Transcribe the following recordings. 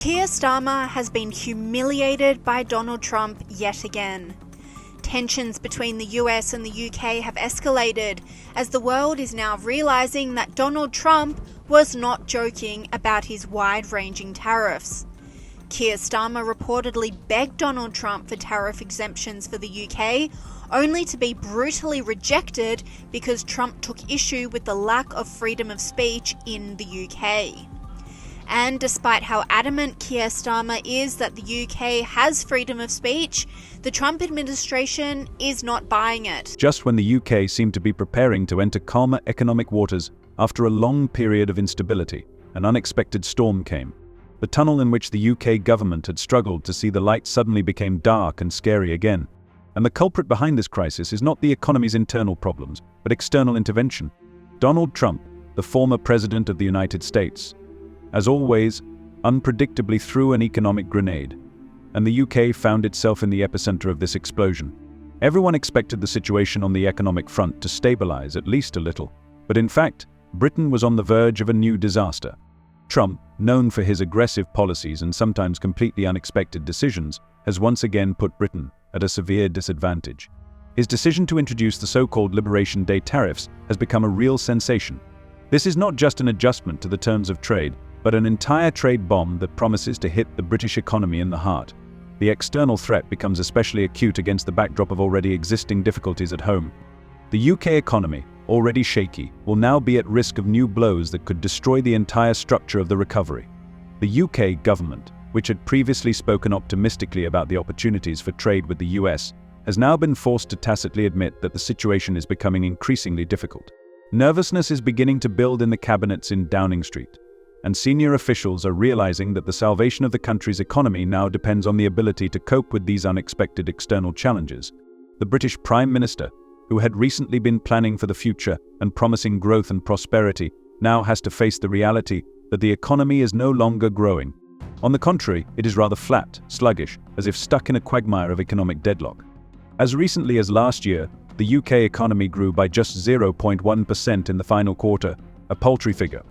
Keir Starmer has been humiliated by Donald Trump yet again. Tensions between the US and the UK have escalated as the world is now realising that Donald Trump was not joking about his wide-ranging tariffs. Keir Starmer reportedly begged Donald Trump for tariff exemptions for the UK, only to be brutally rejected because Trump took issue with the lack of freedom of speech in the UK. And despite how adamant Keir Starmer is that the UK has freedom of speech, the Trump administration is not buying it. Just when the UK seemed to be preparing to enter calmer economic waters after a long period of instability, an unexpected storm came. The tunnel in which the UK government had struggled to see the light suddenly became dark and scary again. And the culprit behind this crisis is not the economy's internal problems, but external intervention. Donald Trump, the former president of the United States, as always, unpredictably threw an economic grenade, and the UK found itself in the epicenter of this explosion. Everyone expected the situation on the economic front to stabilize at least a little, but in fact, Britain was on the verge of a new disaster. Trump, known for his aggressive policies and sometimes completely unexpected decisions, has once again put Britain at a severe disadvantage. His decision to introduce the so-called Liberation Day tariffs has become a real sensation. This is not just an adjustment to the terms of trade, but an entire trade bomb that promises to hit the British economy in the heart. The external threat becomes especially acute against the backdrop of already existing difficulties at home. The UK economy, already shaky, will now be at risk of new blows that could destroy the entire structure of the recovery. The UK government, which had previously spoken optimistically about the opportunities for trade with the US, has now been forced to tacitly admit that the situation is becoming increasingly difficult. Nervousness is beginning to build in the cabinets in Downing Street, and senior officials are realizing that the salvation of the country's economy now depends on the ability to cope with these unexpected external challenges. The British Prime Minister, who had recently been planning for the future and promising growth and prosperity, now has to face the reality that the economy is no longer growing. On the contrary, it is rather flat, sluggish, as if stuck in a quagmire of economic deadlock. As recently as last year, the UK economy grew by just 0.1% in the final quarter, a paltry figure.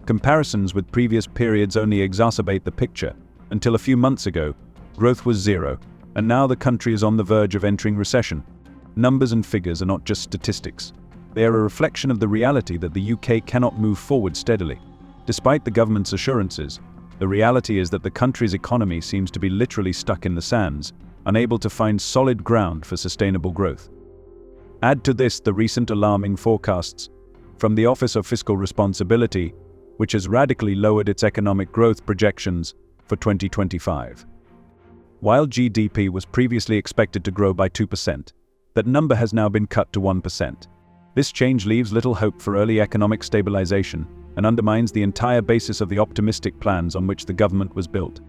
Comparisons with previous periods only exacerbate the picture. Until a few months ago, growth was zero, and now the country is on the verge of entering recession. Numbers and figures are not just statistics. They are a reflection of the reality that the UK cannot move forward steadily. Despite the government's assurances, the reality is that the country's economy seems to be literally stuck in the sands, unable to find solid ground for sustainable growth. Add to this the recent alarming forecasts from the Office of Fiscal Responsibility, which has radically lowered its economic growth projections for 2025. While GDP was previously expected to grow by 2%, that number has now been cut to 1%. This change leaves little hope for early economic stabilization and undermines the entire basis of the optimistic plans on which the government was built.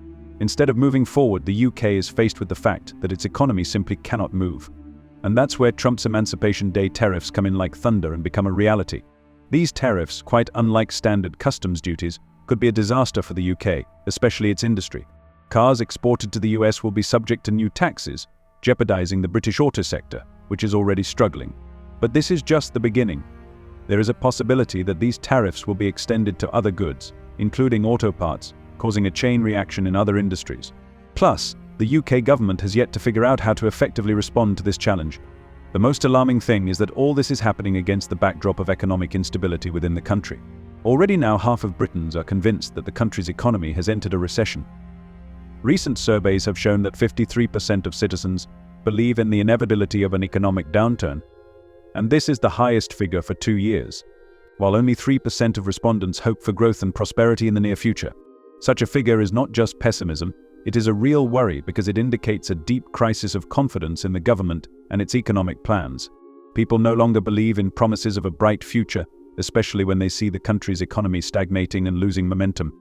Instead of moving forward, the UK is faced with the fact that its economy simply cannot move. And that's where Trump's Emancipation Day tariffs come in like thunder and become a reality. These tariffs, quite unlike standard customs duties, could be a disaster for the UK, especially its industry. Cars exported to the US will be subject to new taxes, jeopardizing the British auto sector, which is already struggling. But this is just the beginning. There is a possibility that these tariffs will be extended to other goods, including auto parts, causing a chain reaction in other industries. Plus, the UK government has yet to figure out how to effectively respond to this challenge. The most alarming thing is that all this is happening against the backdrop of economic instability within the country. Already now half of Britons are convinced that the country's economy has entered a recession. Recent surveys have shown that 53% of citizens believe in the inevitability of an economic downturn, and this is the highest figure for 2 years, while only 3% of respondents hope for growth and prosperity in the near future. Such a figure is not just pessimism, it is a real worry because it indicates a deep crisis of confidence in the government and its economic plans. People no longer believe in promises of a bright future, especially when they see the country's economy stagnating and losing momentum.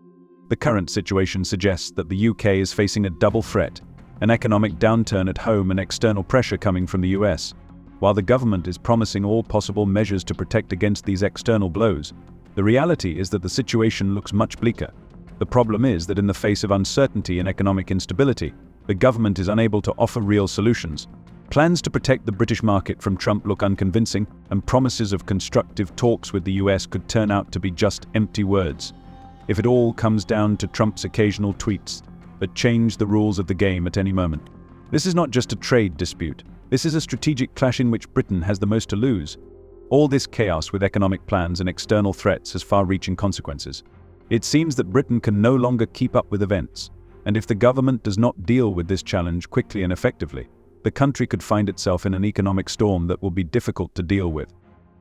The current situation suggests that the UK is facing a double threat, an economic downturn at home and external pressure coming from the US. While the government is promising all possible measures to protect against these external blows, the reality is that the situation looks much bleaker. The problem is that in the face of uncertainty and economic instability, the government is unable to offer real solutions. Plans to protect the British market from Trump look unconvincing, and promises of constructive talks with the US could turn out to be just empty words. if it all comes down to Trump's occasional tweets that change the rules of the game at any moment. This is not just a trade dispute. This is a strategic clash in which Britain has the most to lose. All this chaos with economic plans and external threats has far-reaching consequences. It seems that Britain can no longer keep up with events, and if the government does not deal with this challenge quickly and effectively, the country could find itself in an economic storm that will be difficult to deal with.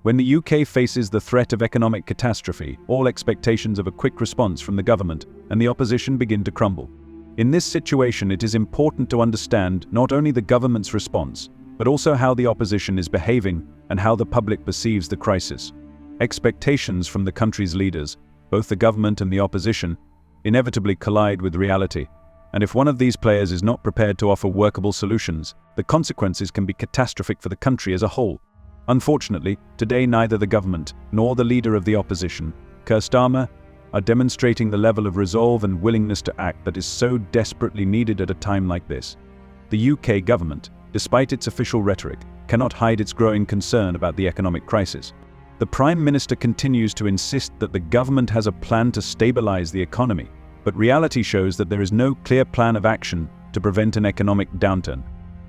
When the UK faces the threat of economic catastrophe, all expectations of a quick response from the government and the opposition begin to crumble. In this situation, it is important to understand not only the government's response, but also how the opposition is behaving and how the public perceives the crisis. Expectations from the country's leaders, both the government and the opposition, inevitably collide with reality, and if one of these players is not prepared to offer workable solutions, the consequences can be catastrophic for the country as a whole. Unfortunately, today neither the government nor the leader of the opposition, Keir Starmer, are demonstrating the level of resolve and willingness to act that is so desperately needed at a time like this. The UK government, despite its official rhetoric, cannot hide its growing concern about the economic crisis. The Prime Minister continues to insist that the government has a plan to stabilize the economy, but reality shows that there is no clear plan of action to prevent an economic downturn.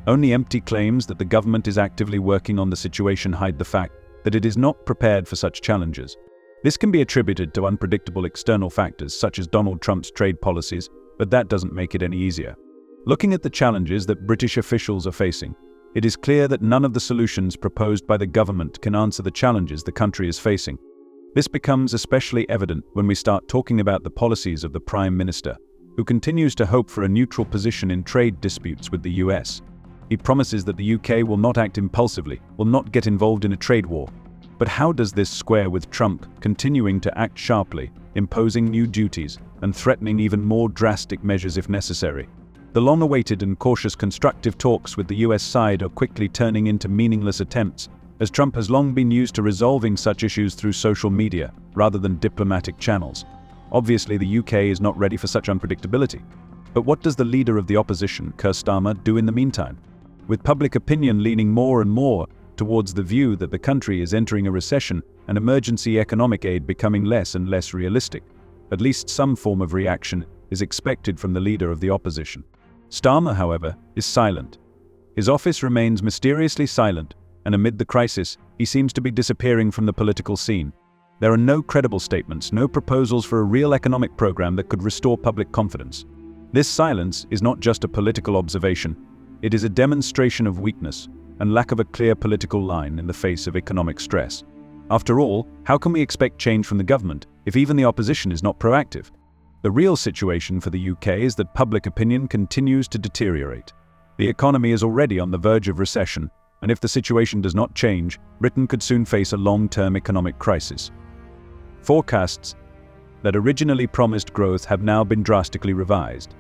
Only empty claims that the government is actively working on the situation hide the fact that it is not prepared for such challenges. This can be attributed to unpredictable external factors such as Donald Trump's trade policies, but that doesn't make it any easier. Looking at the challenges that British officials are facing, it is clear that none of the solutions proposed by the government can answer the challenges the country is facing. This becomes especially evident when we start talking about the policies of the Prime Minister, who continues to hope for a neutral position in trade disputes with the US. He promises that the UK will not act impulsively, will not get involved in a trade war. But how does this square with Trump continuing to act sharply, imposing new duties, and threatening even more drastic measures if necessary? The long-awaited and cautious constructive talks with the US side are quickly turning into meaningless attempts, as Trump has long been used to resolving such issues through social media, rather than diplomatic channels. Obviously, the UK is not ready for such unpredictability. But what does the leader of the opposition, Keir Starmer, do in the meantime? With public opinion leaning more and more towards the view that the country is entering a recession and emergency economic aid becoming less and less realistic, at least some form of reaction is expected from the leader of the opposition. Starmer, however, is silent. His office remains mysteriously silent, and amid the crisis, he seems to be disappearing from the political scene. There are no credible statements, no proposals for a real economic program that could restore public confidence. This silence is not just a political observation, it is a demonstration of weakness and lack of a clear political line in the face of economic stress. After all, how can we expect change from the government if even the opposition is not proactive? The real situation for the UK is that public opinion continues to deteriorate. The economy is already on the verge of recession, and if the situation does not change, Britain could soon face a long-term economic crisis. Forecasts that originally promised growth have now been drastically revised.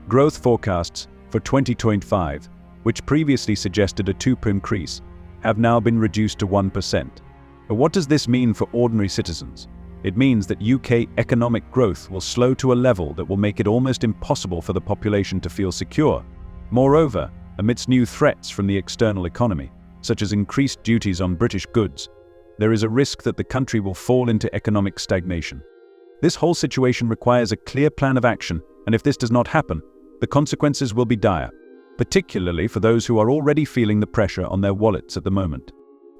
Growth forecasts for 2025, which previously suggested a 2% increase, have now been reduced to 1%. But what does this mean for ordinary citizens? It means that UK economic growth will slow to a level that will make it almost impossible for the population to feel secure. Moreover, amidst new threats from the external economy, such as increased duties on British goods, there is a risk that the country will fall into economic stagnation. This whole situation requires a clear plan of action, and if this does not happen, the consequences will be dire, particularly for those who are already feeling the pressure on their wallets at the moment.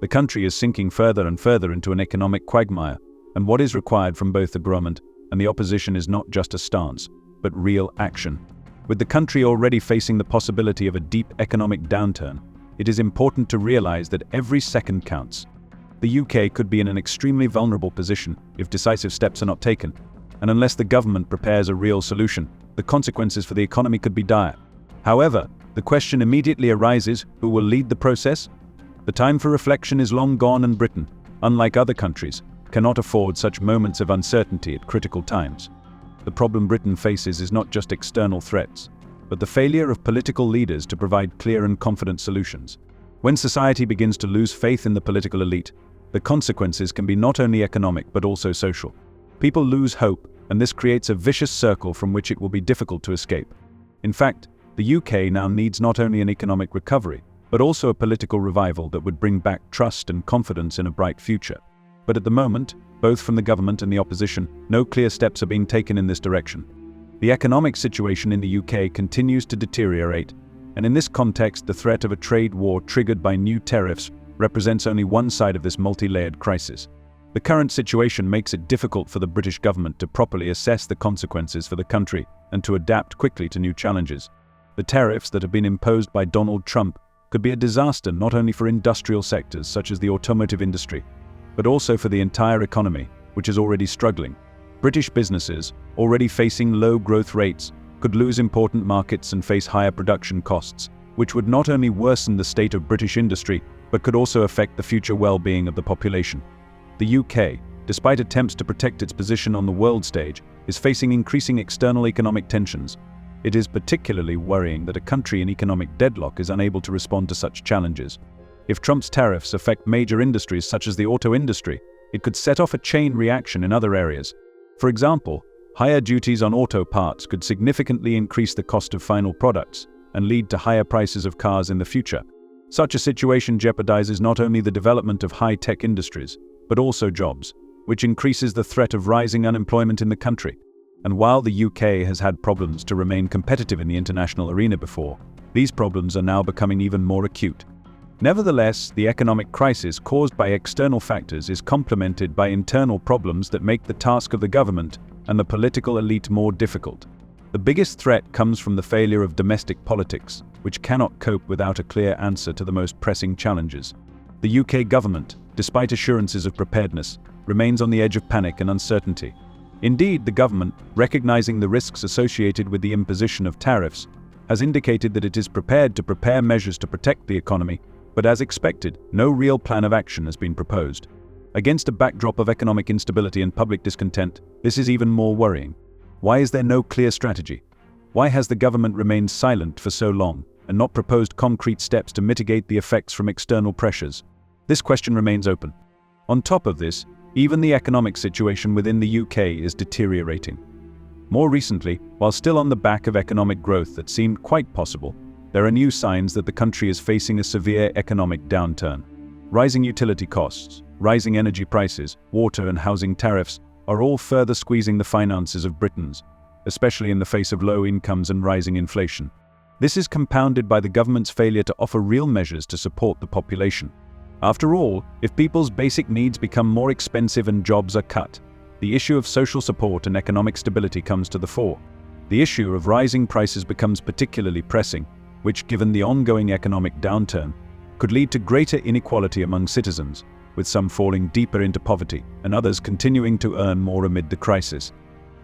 The country is sinking further and further into an economic quagmire, and what is required from both the government and the opposition is not just a stance, but real action. With the country already facing the possibility of a deep economic downturn, it is important to realize that every second counts. The UK could be in an extremely vulnerable position if decisive steps are not taken, and unless the government prepares a real solution, the consequences for the economy could be dire. However, the question immediately arises, who will lead the process? The time for reflection is long gone, and Britain, unlike other countries, cannot afford such moments of uncertainty at critical times. The problem Britain faces is not just external threats, but the failure of political leaders to provide clear and confident solutions. When society begins to lose faith in the political elite, the consequences can be not only economic but also social. People lose hope, and this creates a vicious circle from which it will be difficult to escape. In fact, the UK now needs not only an economic recovery, but also a political revival that would bring back trust and confidence in a bright future. But at the moment, both from the government and the opposition, no clear steps are being taken in this direction. The economic situation in the UK continues to deteriorate, and in this context, the threat of a trade war triggered by new tariffs represents only one side of this multi-layered crisis. The current situation makes it difficult for the British government to properly assess the consequences for the country and to adapt quickly to new challenges. The tariffs that have been imposed by Donald Trump could be a disaster not only for industrial sectors such as the automotive industry, but also for the entire economy, which is already struggling. British businesses, already facing low growth rates, could lose important markets and face higher production costs, which would not only worsen the state of British industry, but could also affect the future well-being of the population. The UK, despite attempts to protect its position on the world stage, is facing increasing external economic tensions. It is particularly worrying that a country in economic deadlock is unable to respond to such challenges. If Trump's tariffs affect major industries such as the auto industry, it could set off a chain reaction in other areas. For example, higher duties on auto parts could significantly increase the cost of final products and lead to higher prices of cars in the future. Such a situation jeopardizes not only the development of high-tech industries, but also jobs, which increases the threat of rising unemployment in the country. And while the UK has had problems to remain competitive in the international arena before, these problems are now becoming even more acute. Nevertheless, the economic crisis caused by external factors is complemented by internal problems that make the task of the government and the political elite more difficult. The biggest threat comes from the failure of domestic politics, which cannot cope without a clear answer to the most pressing challenges. The UK government, despite assurances of preparedness, remains on the edge of panic and uncertainty. Indeed, the government, recognizing the risks associated with the imposition of tariffs, has indicated that it is prepared to prepare measures to protect the economy, but as expected, no real plan of action has been proposed. Against a backdrop of economic instability and public discontent, this is even more worrying. Why is there no clear strategy? Why has the government remained silent for so long and not proposed concrete steps to mitigate the effects from external pressures? This question remains open. On top of this, even the economic situation within the UK is deteriorating. More recently, while still on the back of economic growth that seemed quite possible, there are new signs that the country is facing a severe economic downturn. Rising utility costs, rising energy prices, water and housing tariffs are all further squeezing the finances of Britons, especially in the face of low incomes and rising inflation. This is compounded by the government's failure to offer real measures to support the population. After all, if people's basic needs become more expensive and jobs are cut, the issue of social support and economic stability comes to the fore. The issue of rising prices becomes particularly pressing, which, given the ongoing economic downturn, could lead to greater inequality among citizens, with some falling deeper into poverty and others continuing to earn more amid the crisis.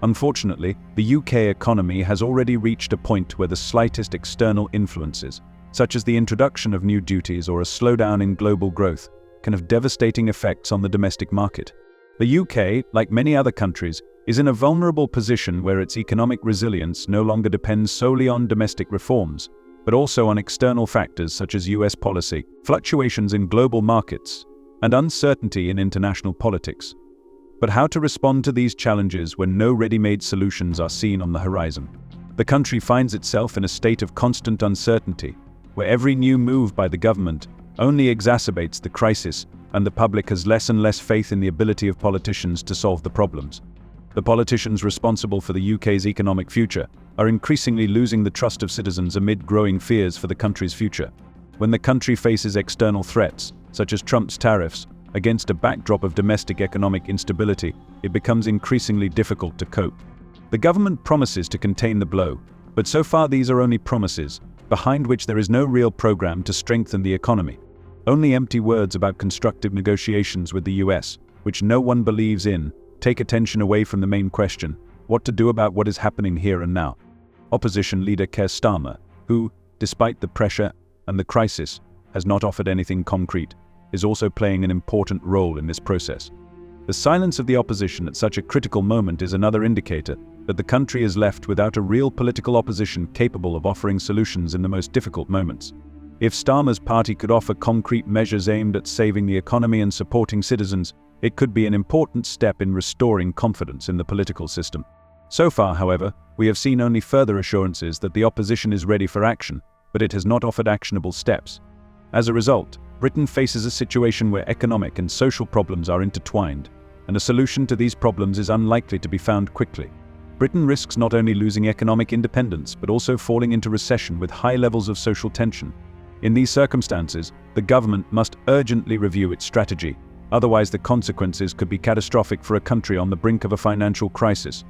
Unfortunately, the UK economy has already reached a point where the slightest external influences, such as the introduction of new duties or a slowdown in global growth, can have devastating effects on the domestic market. The UK, like many other countries, is in a vulnerable position where its economic resilience no longer depends solely on domestic reforms, but also on external factors such as US policy, fluctuations in global markets, and uncertainty in international politics. But how to respond to these challenges when no ready-made solutions are seen on the horizon? The country finds itself in a state of constant uncertainty, where every new move by the government only exacerbates the crisis, and the public has less and less faith in the ability of politicians to solve the problems. The politicians responsible for the UK's economic future are increasingly losing the trust of citizens amid growing fears for the country's future. When the country faces external threats, such as Trump's tariffs, against a backdrop of domestic economic instability, it becomes increasingly difficult to cope. The government promises to contain the blow, but so far these are only promises, behind which there is no real program to strengthen the economy. Only empty words about constructive negotiations with the US, which no one believes in, take attention away from the main question: what to do about what is happening here and now. Opposition leader Keir Starmer, who, despite the pressure and the crisis, has not offered anything concrete, is also playing an important role in this process. The silence of the opposition at such a critical moment is another indicator that the country is left without a real political opposition capable of offering solutions in the most difficult moments. If Starmer's party could offer concrete measures aimed at saving the economy and supporting citizens, it could be an important step in restoring confidence in the political system. So far, however, we have seen only further assurances that the opposition is ready for action, but it has not offered actionable steps. As a result, Britain faces a situation where economic and social problems are intertwined. and a solution to these problems is unlikely to be found quickly. Britain risks not only losing economic independence but also falling into recession with high levels of social tension. In these circumstances, the government must urgently review its strategy, otherwise the consequences could be catastrophic for a country on the brink of a financial crisis.